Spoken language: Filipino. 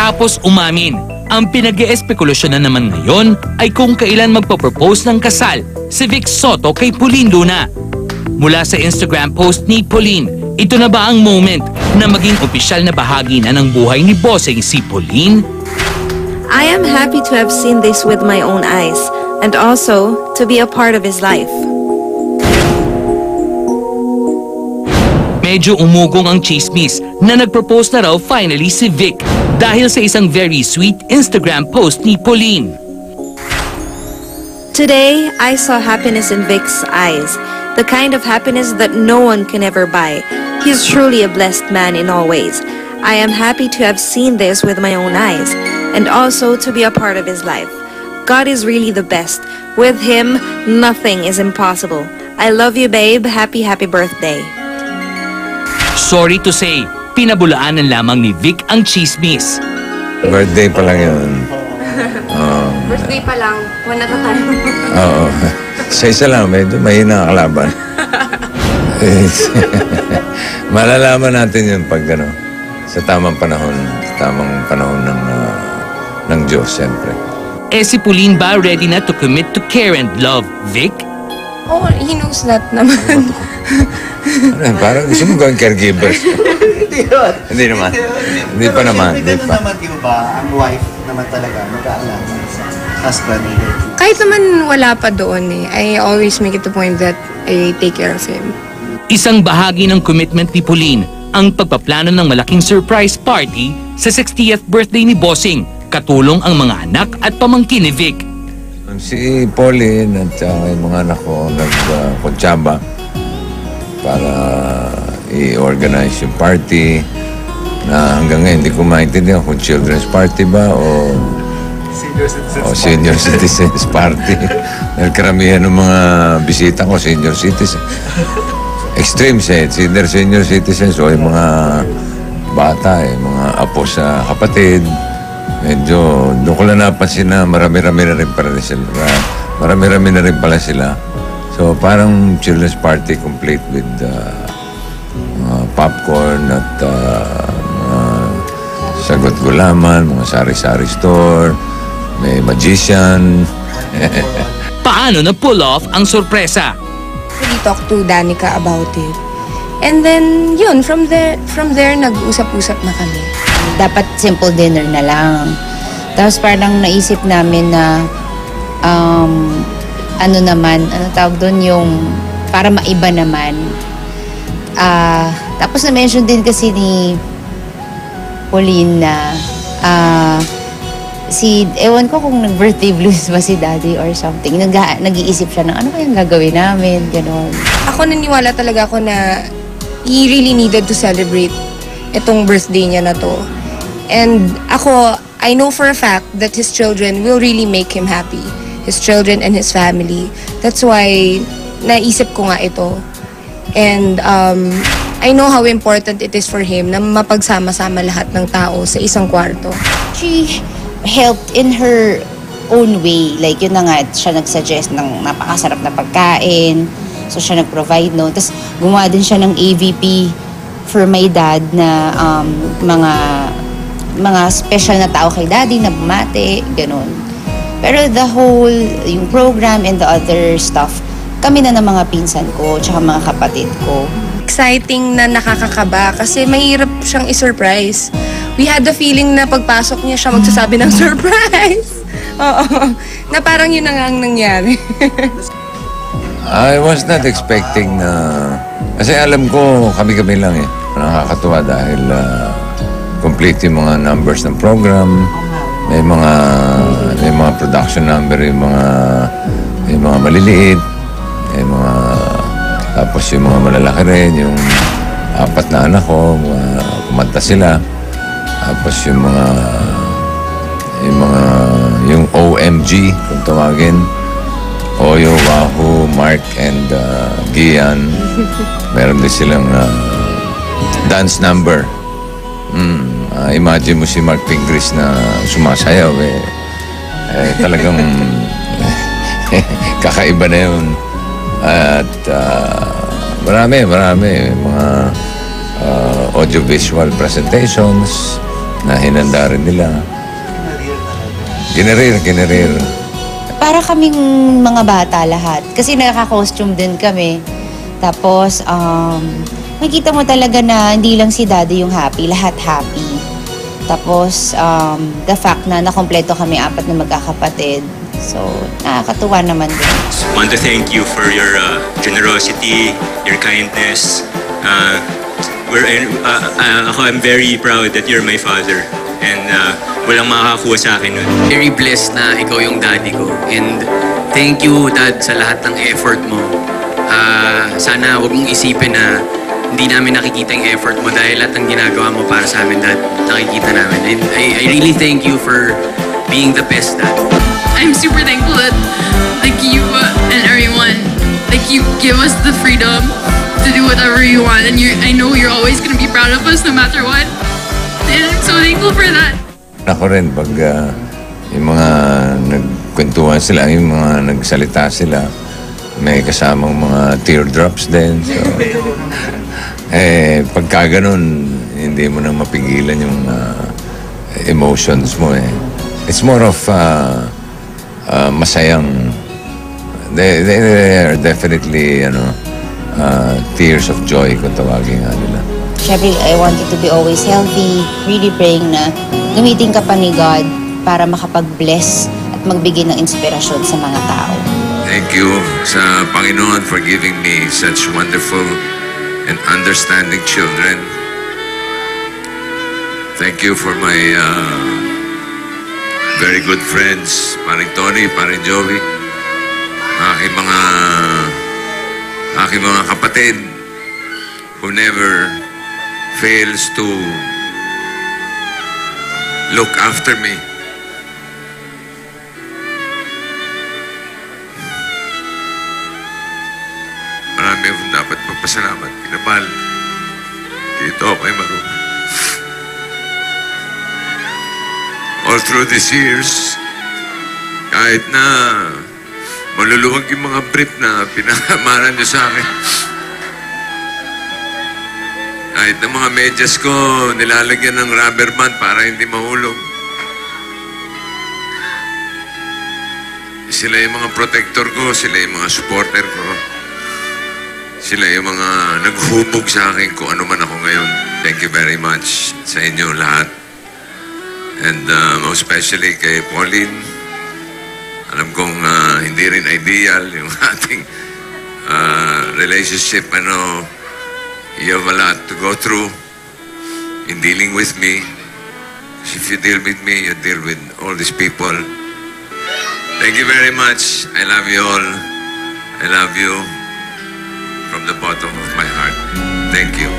Matapos umamin, ang pinag-eespekulasyon na naman ngayon ay kung kailan magpapropose ng kasal si Vic Soto kay Pauline Luna. Mula sa Instagram post ni Pauline, ito na ba ang moment na maging opisyal na bahagi na ng buhay ni Bossing si Pauline? I am happy to have seen this with my own eyes and also to be a part of his life. Medyo umugong ang chismis na nagpropose na raw finally si Vic dahil sa isang very sweet Instagram post ni Pauline. Today, I saw happiness in Vic's eyes, the kind of happiness that no one can ever buy. He's truly a blessed man in all ways. I am happy to have seen this with my own eyes and also to be a part of his life. God is really the best. With him, nothing is impossible. I love you, babe. Happy birthday. Sorry to say, pinabulaanan lamang ni Vic ang chismis. Birthday pa lang yun. Birthday pa lang, one at a time. Oo. Sa isa lang, medyo mahina ang kalaban. Malalaman natin yun pag ano, sa tamang panahon ng Diyos, siyempre. Si Pauline ba ready na to commit to care and love Vic? Oh, he knows that naman. Parang gusto mo gawin caregivers. Hindi naman. Hindi pa naman. May ganun naman, di ba, ang wife naman talaga mag-aalaga sa husband. Kahit naman wala pa doon I always make it a point that I take care of him. Isang bahagi ng commitment ni Pauline ang pagpaplano ng malaking surprise party sa 60th birthday ni Bossing, katulong ang mga anak at pamangkin ni Vic. Si Pauline at yung mga anak ko nagkuntsaba para i-organize yung party na hanggang ngayon hindi ko maintindihan kung children's party ba o senior citizens party. Dahil karamihan ng mga bisita ko senior citizens. Extreme set, senior citizens o yung mga bata, mga apo sa kapatid. Medyo doon ko lang napansin na marami-rami na rin pala sila. So parang children's party complete with popcorn at mga sagot gulaman, mga sari-sari store, may magician. Paano na pull off ang sorpresa? We talked to Danica about it. And then, yun, from there, nag-usap-usap na kami. Dapat simple dinner na lang. Tapos parang naisip namin na ano tawag doon, yung para maiba naman. Tapos na-mention din kasi ni Pauline na ewan ko kung nag-birthday blues ba si daddy or something. Nag-iisip siya ng ano kayang gagawin namin, gano'n. Ako naniwala talaga ako na he really needed to celebrate itong birthday niya na to. And ako, I know for a fact that his children will really make him happy. His children and his family. That's why naisip ko nga ito. And I know how important it is for him na mapagsama-sama lahat ng tao sa isang kwarto. She helped in her own way. Like, yun na nga, siya nag-suggest ng napakasarap na pagkain. So, siya nag-provide, no? Tapos, gumawa din siya ng AVP for my dad na mga special na tao kay daddy na bumate, ganun. Pero the whole, yung program and the other stuff, kami na ng mga pinsan ko, tsaka mga kapatid ko. Exciting na nakakakaba kasi mahirap siyang i-surprise. We had the feeling na pagpasok niya siya magsasabi ng surprise. Oo. Na parang yun na nga ang nangyari. I was not expecting na... Kasi alam ko, kami-kami lang eh. Nakakatuwa dahil complete yung mga numbers ng program. May mga production number, yung mga maliliit. Tapos yung mga malalaki rin, yung 4 na anak ko, kumanta sila. Tapos yung OMG, kung tawagin. Oyo, Wahoo, Mark, and Gian. Meron din silang dance number. Imagine mo si Mark Pingris na sumasayaw talagang kakaiba na yun. At marami mga audiovisual presentations, na hinanda rin nila. Kinerir. Para kaming mga bata lahat. Kasi nakaka-costume din kami. Tapos, makita mo talaga na hindi lang si Daddy yung happy, lahat happy. Tapos, the fact na nakompleto kami 4 na magkakapatid. So, nakakatuwa naman din. Want to thank you for your generosity, your kindness. I'm very proud that you're my father. And walang makakakuha sa akin nun. Very blessed na ikaw yung daddy ko. And thank you, Dad, sa lahat ng effort mo. Sana huwag mong isipin na hindi namin nakikita yung effort mo dahil lahat ng ginagawa mo para sa amin, Dad, nakikita namin. And I really thank you for being the best, Dad. I'm super thankful that you and everyone, you give us the freedom to do whatever you want. And I know you're always going to be proud of us no matter what. And I'm so thankful for that. Ako rin, pag yung mga nagkwentuhan sila, yung mga nagsalita sila, may kasamang mga teardrops din. So, pagka ganun, hindi mo nang mapigilan yung emotions mo eh. It's more of masayang, they are definitely, tears of joy kung tawagin nga nila. Siyempre, I want you to be always healthy. Really praying na gamitin ka pa ni God para makapag-bless at magbigay ng inspirasyon sa mga tao. Thank you sa Panginoon for giving me such wonderful and understanding children. Thank you for my very good friends, paring Tony, paring Joey, aking mga kapatid who never fails to look after me. Marami akong dapat magpasalamat. Kinabal. Dito kay Maru. All through these years, kahit na maluluwag yung mga brief na pinakamaran niyo sa akin, kahit na mga medyas ko nilalagyan ng rubber band para hindi mahulog. Sila yung mga protector ko, sila yung mga supporter ko. Sila yung mga naghubog sa akin kung ano man ako ngayon. Thank you very much sa inyo lahat. And most especially kay Pauline. Alam kong hindi rin ideal yung ating relationship. You have a lot to go through in dealing with me. If you deal with me, you deal with all these people. Thank you very much. I love you all. I love you from the bottom of my heart. Thank you.